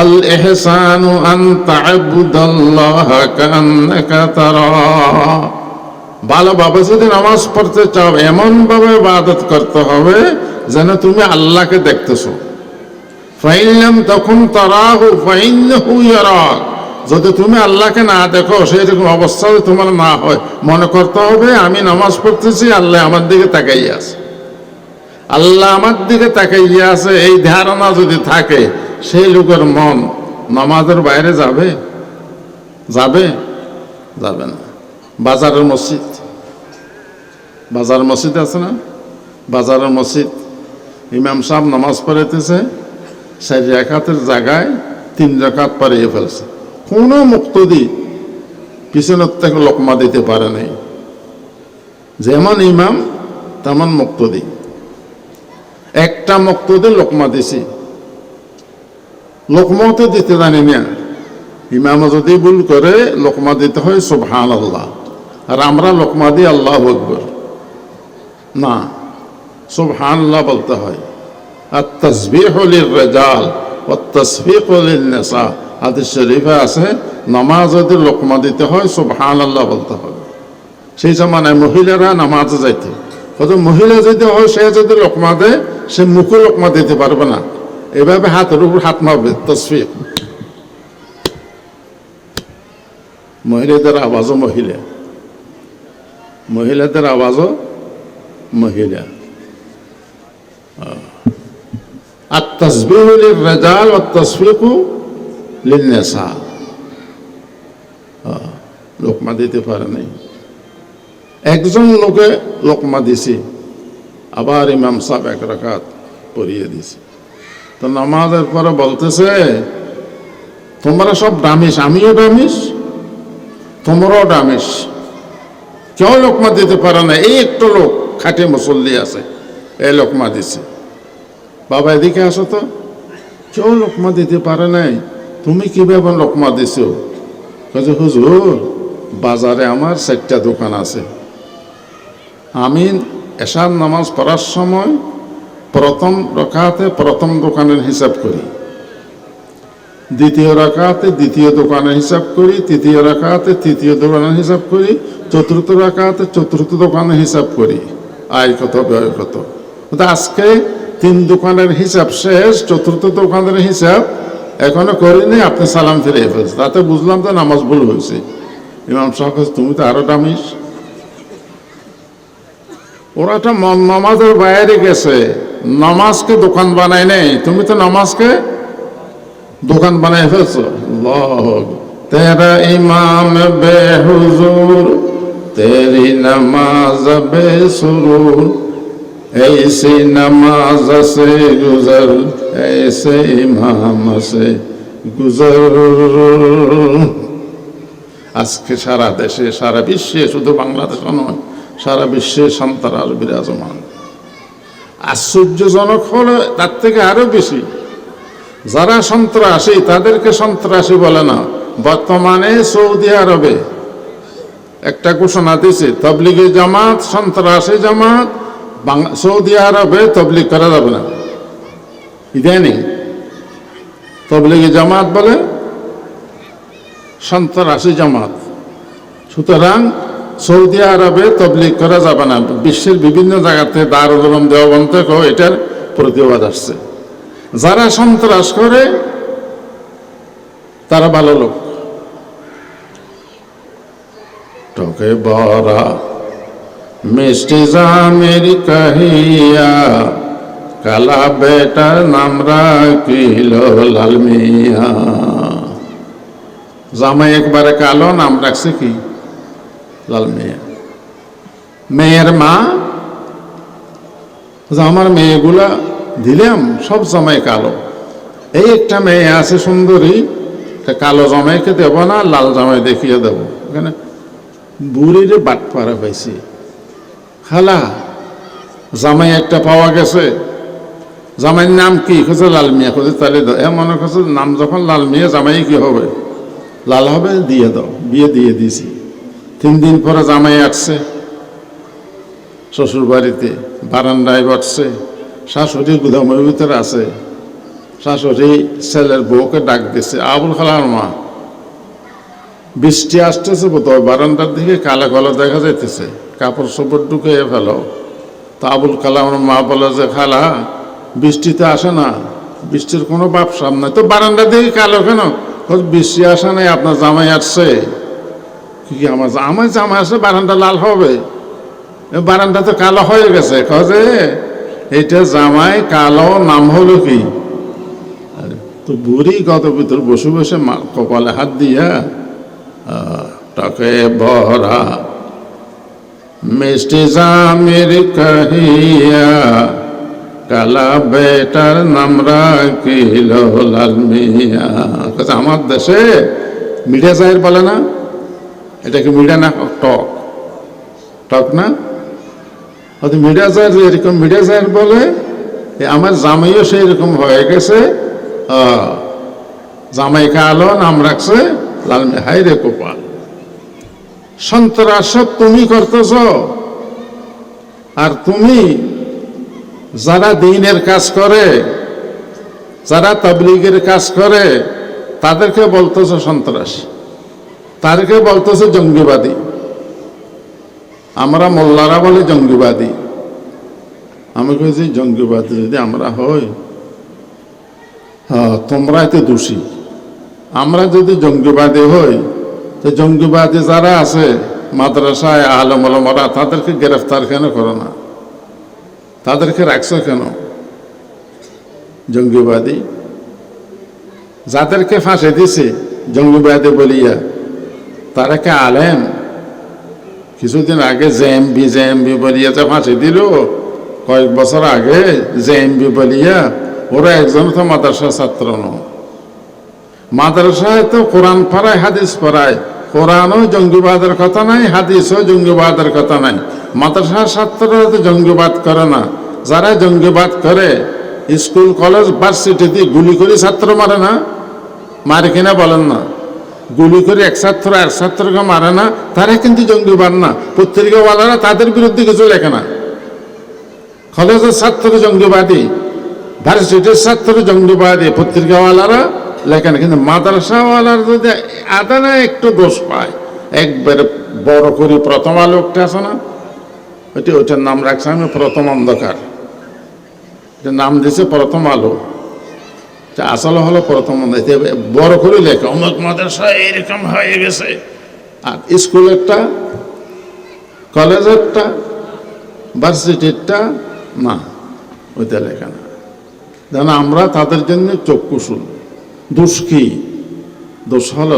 আল ইহসানু আন তা'বুদাল্লাহ কান্নাকা তারা। ভালোভাবে যদি নামাজ পড়তে চাও, এমন ভাবে ইবাদত করতে হবে যেন তুমি আল্লাহকে দেখতেছো। ফাইন লাম তাকুন তারাহু ফাইন্নাহু ইয়ারাক। যদি তুমি আল্লাহকে না দেখো, সেইরকম অবস্থা যদি তোমার না হয়, মনে করতে হবে আমি নামাজ পড়তেছি, আল্লাহ আমার দিকে তাকাইয়া আছে, আল্লাহ আমার দিকে তাকাইয়া আছে। এই ধারণা যদি থাকে, সেই লোকের মন নামাজের বাইরে যাবে? যাবে? যাবে না। বাজারের মসজিদ, বাজার মসজিদ আছে না? বাজারের মসজিদ, ইমাম সাহেব নামাজ পড়াইতেছে, 4 রাকাতের জায়গায় 3 রাকাত পড়িয়ে ফেলছে। কোনো মুক্তদি পিছনের থেকে লোকমা দিতে পারে নাই। যেমন ইমাম তেমন মুক্তদি। একটা মুক্তদি লোকমা দিছি, লোকমা তো দিতে জানি না। ইমাম যদি ভুল করে লোকমা দিতে হয় সুবহানাল্লাহ, আর আমরা লোকমা দিই আল্লাহু আকবার। না, সুবহানাল্লাহ বলতে হয়। আর তাসবিহু লির-রিজাল ওয়াত তাসফিকু লিন-নিসা। হাদিস শরীফে আছে, নামাজ যদি লোকমা দিতে হয় সুবহানাল্লাহ বলতে হবে। সেই জামানায় মহিলারা নামাজে যাইতে, কত মহিলা যদি হয়, সে যদি লোকমা দেয়, সে মুখে লোকমা দিতে পারবে না, এভাবে হাতের উপর হাত মারবে, তাসফিক। মহিলাদের আওয়াজও মহিলা, মহিলাদের আওয়াজও মহিলা। আর তাসবিহু লির-রিজাল ওয়াত তাসফিকু লিন-নিসা। লোকমা দিতে পারে নাই। একজন লোকে লোকমা দিছি, আবার ইমাম সাহেব 1 রাকাত পড়িয়ে দিছে। তো নামাজের পরে বলতেছে, তোমরা সব ডামিস, আমিও ডামিস, তোমরাও ডামিস, কেউ লোকমা দিতে পারে না। এই একটা লোক খাঁটি মুসল্লি আছে, এই লোকমা দিছে। বাবা এদিকে আসো তো, কেউ লোকমা দিতে পারে নাই, তুমি কিভাবে লোকমা দিছো? কাজে হুজুর, বাজারে আমার 4টা দোকান আছে, আমি এশার নামাজ পড়ার সময় প্রথম রাকাতে প্রথম দোকানের হিসাব করি, দ্বিতীয় রাকাতে দ্বিতীয় দোকানের হিসাব করি, তৃতীয় রাকাতে তৃতীয় দোকানের হিসাব করি, চতুর্থ রাকাতে চতুর্থ দোকানের হিসাব করি, আয় কত ব্যয় কত। আজকে 3 দোকানের হিসাব শেষ, চতুর্থ দোকানের হিসাব এখনো করিনি, আপনি সালাম ফিরিয়ে ফেলছেন। তাতে বুঝলাম তো নামাজ ভুল হয়েছে। ইমাম সাহেব, তুমি তো আরো দামিস। ওরা তো নামাজের বাইরে গেছে, নামাজকে দোকান বানায় নেই, তুমি তো নামাজকে দোকান বানায় ফেলছো। আল্লাহ, তেরা ইমাম বেহুজুর, তেরি নামাজ বেসুরুর, ऐसे नमाज से गुजर, ऐसे इमाम से गुजर। আজকে সারা দেশে, সারা বিশ্বে, শুধু বাংলাদেশ নয়, সারা বিশ্বে সন্ত্রাস বিরাজমান। আশ্চর্যজনক হলো তার থেকে আরো বেশি, যারা সন্ত্রাসী তাদেরকে সন্ত্রাসী বলে না, বর্তমানে সৌদি আরবে একটা ঘোষণা দিয়েছে, তবলিগি জামাত সন্ত্রাসী জামাত, সৌদি আরবে তবলিগ করা যাবে না। ইদানিং তবলিগি জামাত বলে সন্ত্রাসী জামাত, সুতরাং সৌদি আরবে তবলিগ করা যাবে না। বিশ্বের বিভিন্ন জায়গাতে দারুল উলুম দেওবন্দ থেকেও এটার প্রতিবাদ আসছে। যারা সন্ত্রাস করে তারা ভালো লোক। টকে বরা মিষ্টি জামের কাহিয়া, কালা বেটার নাম রাখিল লাল মিয়া। জামাই একবারে কালো, নাম রাখছে কি? লাল মিয়া। মেয়ের মা, আমার মেয়েগুলা দিলাম সব জামাই কালো। এই একটা মেয়ে আছে সুন্দরী, কালো জামাইকে দেব না, লাল জামাই দেখিয়ে দেবো। এখানে বুড়ির বাট পাড়া পাইছি। খালা, জামাই একটা পাওয়া গেছে, জামাইয়ের নাম কি? খুঁজে লাল মিয়া। খুঁজে তাহলে মনে করছে নাম যখন লাল মিয়া, জামাই কি হবে? লাল হবে, দিয়ে দাও। বিয়ে দিয়ে দিয়েছি। 3 দিন পরে জামাই আসছে শ্বশুর বাড়িতে, বারান্দায় বসছে। শাশুড়ি গুদামের ভিতরে আছে। শাশুড়ি ছেলের বউকে ডাক দিচ্ছে, আবুল খালার মা, বৃষ্টি আসতেছে বোধহয়, বারান্দার দিকে কালো কালো দেখা যাইতেছে, কাপড় চোপড় ঢুকিয়ে ফেলো। তা আবুল কালামের মা বলে যে, খালা বৃষ্টিতে আসে না, বৃষ্টির কোনো বাপ সামনে, তো বারান্দার দিকে কালো কেন? বৃষ্টি আসে নাই, আপনার জামাই আসছে। কি আমার জামাই আসছে, বারান্দা লাল হবে? বারান্দা তো কালো হয়ে গেছে। যে এইটা জামাই কালো, নাম হলো কি? তো বুড়ি গত ভিতর বসে বসে কপালে হাত দিয়া, টকে বরা মিষ্টি জামের কাহিয়া, কালা বেটার নাম রাখিল লাল মিয়া। আমার দেশে মিডিয়া জাহির বলে না, এটাকে মিডিয়া না, টক টক না, হয়তো মিডিয়া জাহির এরকম মিডিয়া জাহির বলে। আমার জামাইও সেই রকম হয়ে গেছে, জামাই কালো, নাম রাখছে লাল মিয়া। হাই রে কপাল! সন্ত্রাস তুমি করতেছ, আর তুমি যারা দ্বীনের কাজ করে, যারা তাবলীগের কাজ করে, তাদেরকে বলতেছ সন্ত্রাস, তাদেরকে বলতেছ জঙ্গিবাদী। আমরা মোল্লারা বলে জঙ্গিবাদী। আমি কইছি জঙ্গিবাদী যদি আমরা হই, তোমরাই তো দোষী। আমরা যদি জঙ্গিবাদী হই, তো জঙ্গিবাদী যারা আছে মাদ্রাসায় আলেম ওলামারা, তাদেরকে গ্রেফতার কেন করো না? তাদেরকে রাখছো কেন জঙ্গিবাদী? যাদেরকে ফাঁসে দিছে জঙ্গিবাদী বলিয়া, তারা কে আলেম? কিছুদিন আগে জেএমবি বলিয়া যে ফাঁসি দিল, কয়েক বছর আগে জেএমবি বলিয়া, ওরা একজন তো মাদ্রাসা ছাত্র নয়। মাদ্রাসায় তো কোরআন পড়ায়, হাদিস পড়ায়। কোরআনও জঙ্গিবাদের কথা নাই, হাদিসও জঙ্গিবাদের কথা নাই। মাদ্রাসার ছাত্ররা তো জঙ্গিবাদ করে না। যারা জঙ্গিবাদ করে, স্কুল কলেজ ভার্সিটিতে গুলি করে ছাত্র মারে না? মারে কিনা বলেন না? গুলি করে এক ছাত্রকে মারে না, তারা কিন্তু জঙ্গিবাদ না। পত্রিকাওয়ালারা তাদের বিরুদ্ধে কিছু লেখে না। কলেজের ছাত্র জঙ্গিবাদী, ভার্সিটির ছাত্র জঙ্গিবাদী, পত্রিকাওয়ালারা লেখে না। কিন্তু মাদ্রাসাওয়ালার যদি আদানে একটু দোষ পায়, একবারে বড় করে প্রথম আলো একটা আছে না, ওইটার নাম রাখছে আমি প্রথম অন্ধকার, নাম দিয়েছে প্রথম আলো, আসলে হলো প্রথম অন্ধকার। বড় করে লেখে অমুক মাদ্রাসা এরকম হয়ে গেছে, আর স্কুলেরটা, কলেজেরটা, ভার্সিটিরটা না, ওইটা লেখা না। যেন আমরা তাদের জন্য চক্ষুশূল। দোষ কি? দোষ হল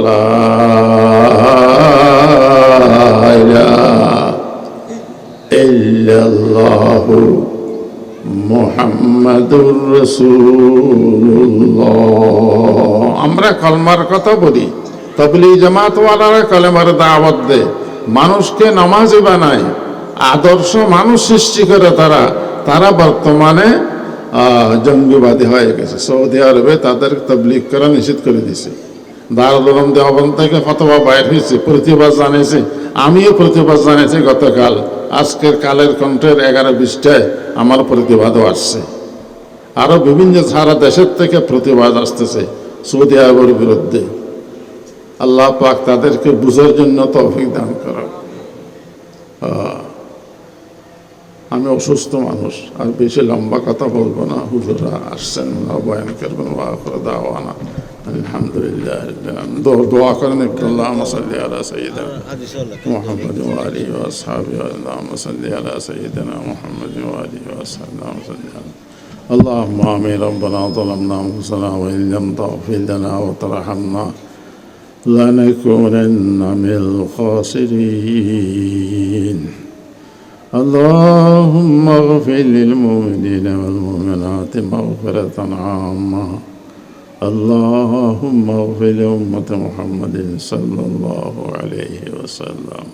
মুহাম্মাদুর রাসূলুল্লাহ। আমরা কলমার কথা বলি, তাবলীগ জামাতওয়ালারা কলমার দাওয়াত দেয়, মানুষকে নামাজি বানায়, আদর্শ মানুষ সৃষ্টি করে। তারা বর্তমানে জঙ্গিবাদী হয়ে গেছে। সৌদি আরবে তাদের তাবলীগ করা নিষেধ করে দিয়েছে। দারুল উলুম দেওবন্দ থেকে ফতোয়া বাইর হয়েছে, প্রতিবাদ জানিয়েছে, আমিও প্রতিবাদ জানিয়েছি গতকাল। আজকের কালের কণ্ঠের 11-20টায় আমার প্রতিবাদও আসছে। আরো বিভিন্ন সারা দেশের থেকে প্রতিবাদ আসতেছে সৌদি আরবের বিরুদ্ধে। আল্লাহ পাক তাদেরকে বুঝার জন্য তৌফিক দান করুন। আমি অসুস্থ মানুষ, আর বেশি লম্বা কথা বলবো না। হুজুরা আসছেন, বয়ান করবেন। দাওয়ানা আলহামদুলিল্লাহ। দোয়া করেন একটু। আল্লাহুম্মা সাল্লি আলা সাইয়্যিদিনা মুহাম্মাদ ওয়া আলিহি ওয়া আসহাবিহি। আল্লাহুম্মা সাল্লি আলা সাইয়্যিদিনা মুহাম্মাদ ওয়া আলিহি ওয়া আসহাবিহি। اللهم آمين. ربنا ظلمنا أنفسنا وإن لم تغفر لنا وترحمنا لنكونن من الخاسرين. اللهم اغفر للمؤمنين والمؤمنات مغفرة عامة. اللهم اغفر لأمة محمد صلى الله عليه وسلم.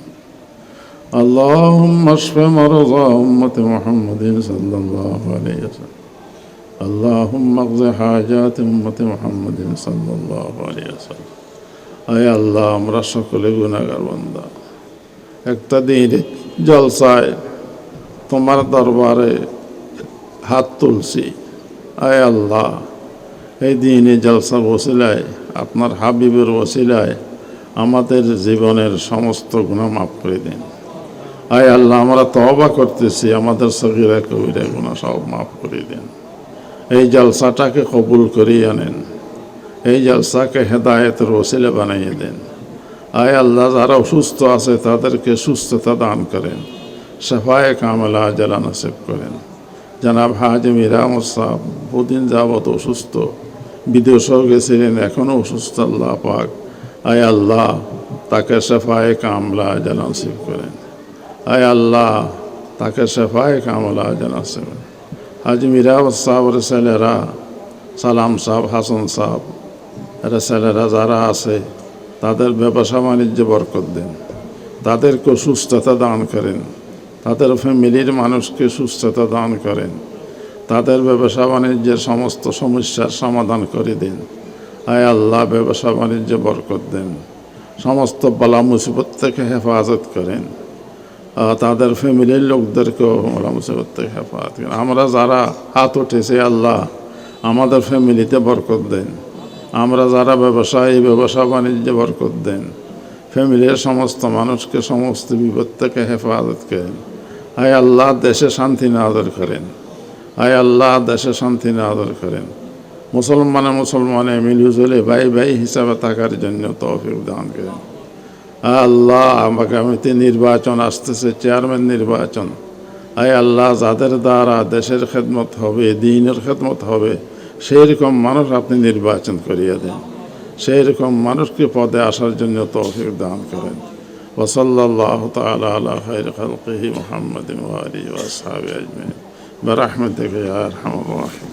اللهم اشف مرضى أمة محمد صلى الله عليه وسلم. اللهم اقض حاجات أمة محمد صلى الله عليه وسلم. আয় আল্লাহ, আমরা সকলে গুনাহগার বান্দা। একটা দিন জলসায় তোমার দরবারে হাত তুলছি। আয় আল্লাহ, এই দিনে জলসার ওসিলায়, আপনার হাবিবের ওসিলায় আমাদের জীবনের সমস্ত গুনাহ মাফ করে দিন। আয় আল্লাহ, আমরা তওবা করতেছি, আমাদের সগীরা কবিরা গুনাহ সব মাফ করে দিন। এই জলসাটাকে কবুল করিয়ে আনেন। এই জলসাকে হেদায়েতের ওসিলা বানিয়ে দেন। আয় আল্লাহ, যারা অসুস্থ আছে তাদেরকে সুস্থতা দান করেন, শাফায়ে কামেলা আজলা নসিব করেন। জনাব হাজি মীর আহমদ সাহেব বহুদিন যাবৎ অসুস্থ, বিদেশেও গেছিলেন, এখনও অসুস্থ। আল্লাহ পাক আয় আল্লাহ তাকে শাফায়ে কামেলা আজলা নসিব করেন। আয় আল্লাহ তাকে শাফায়ে কামেলা আজলা নসিব করেন। হাজি মীর আহমদ সাহেবের ছেলেরা, সালাম সাহেব, হাসান সাহেব, এরা ছেলেরা যারা আছে তাদের ব্যবসা বাণিজ্যে বরকত দেন, তাদেরকে সুস্থতা দান করেন, তাদের ফ্যামিলির মানুষকে সুস্থতা দান করেন, তাদের ব্যবসা বাণিজ্যের সমস্ত সমস্যার সমাধান করে দিন। আয় আল্লাহ, ব্যবসা বাণিজ্যে বরকত দেন, সমস্ত বালা মুসিবত থেকে হেফাজত করেন, তাদের ফ্যামিলির লোকদেরকেও বালা মুসিবত থেকে হেফাজত করেন। আমরা যারা হাত উঠেছে আল্লাহ, আমাদের ফ্যামিলিতে বরকত দেন। আমরা যারা ব্যবসায়ী, ব্যবসা বাণিজ্যে বরকত দেন। ফ্যামিলির সমস্ত মানুষকে সমস্ত বিপদ থেকে হেফাজত করেন। আয় আল্লাহ, দেশে শান্তি নাযিল করেন। আয় আল্লাহ, দেশে শান্তি নাযিল করেন। মুসলমানে মিলিজুলে ভাই ভাই হিসাবে থাকার জন্য তৌফিক দান করেন। আল্লাহ, আগামীতে নির্বাচন আসতেছে, চেয়ারম্যান নির্বাচন। আয় আল্লাহ, যাদের দ্বারা দেশের খেদমত হবে, দ্বীনের খেদমত হবে, সেই রকম মানুষ আপনি নির্বাচন করিয়ে দেন। সেই রকম মানুষকে পদে আসার জন্য তৌফিক দান করেন। ওয়া সাল্লাল্লাহু তাআলা আলা খায়রি খালকিহি মুহাম্মাদিন ওয়া আলিহি ওয়া আসহাবিহি আজমাইন বিরহমাতিকা ইয়া আরহামার রাহিমিন।